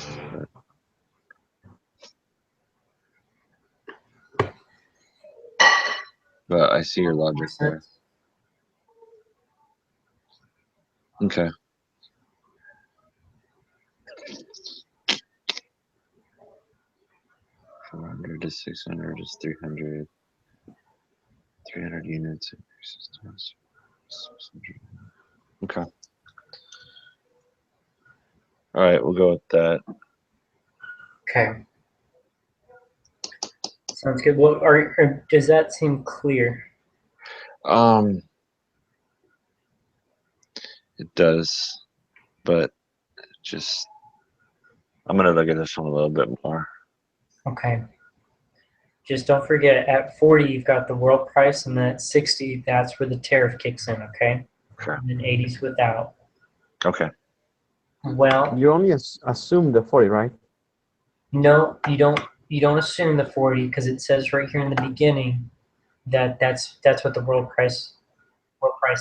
But I see your logic there. Okay. $400 to $600 is 300. 300 units increases times 600. Okay. All right, we'll go with that. Okay. Sounds good. Well, does that seem clear? It does, but just I'm gonna look at this one a little bit more. Okay. Just don't forget, at 40, you've got the world price, and then at 60, that's where the tariff kicks in, okay? Okay. And then 80's without. Okay. Well, You only assume the 40, right? no, you don't. You don't assume the 40 because it says right here in the beginning that that's what the world price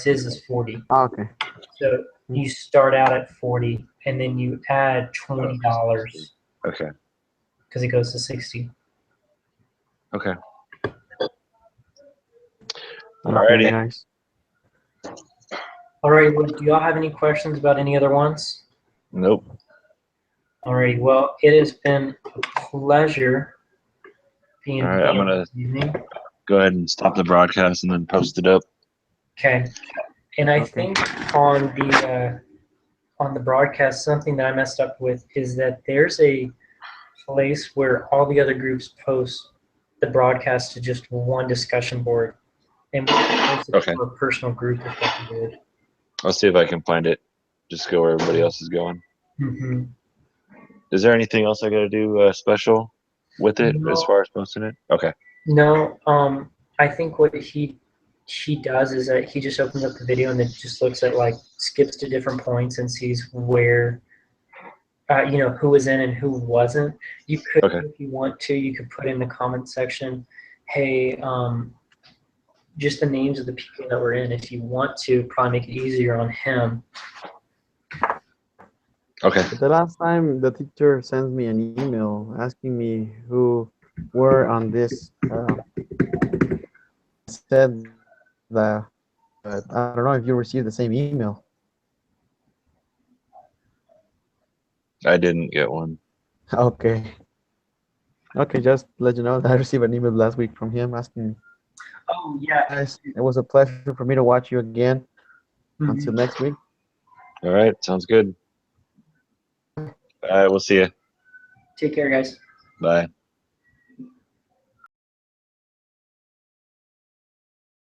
is 40. Ah, okay. So you start out at 40, and then you add $20 Okay. because it goes to 60. Okay. Okay, Alrighty. guys. All right. Well, do y'all have any questions about any other ones? Nope. All right. Well, it has been a pleasure being All right, I'm here gonna this evening. go ahead and stop the broadcast and then post it up. Okay. And I Okay. think on the broadcast, something that I messed up with is that there's a place where all the other groups post the broadcast to just one discussion board, and we can post it Okay. to a personal group if that's good. I'll see if I can find it. Just go where everybody else is going. Mm-hmm. Is there anything else I gotta do special with it as far as posting it? Okay. No, I think what he does is that he just opens up the video and then just looks at like skips to different points and sees where who was in and who wasn't. You could, Okay. if you want to, you could put in the comment section, hey, just the names of the people that were in. If you want to, probably make it easier on him. Okay. But the last time the teacher sends me an email asking me who were on this, said that, but I don't know if you received the same email. I didn't get one. Okay. Okay, just to let you know that I received an email last week from him asking me. Oh yeah. Guys, it was a pleasure for me to watch you again. Mhm. Until next week. All right. Sounds good. All right. We'll see you. Take care, guys. Bye.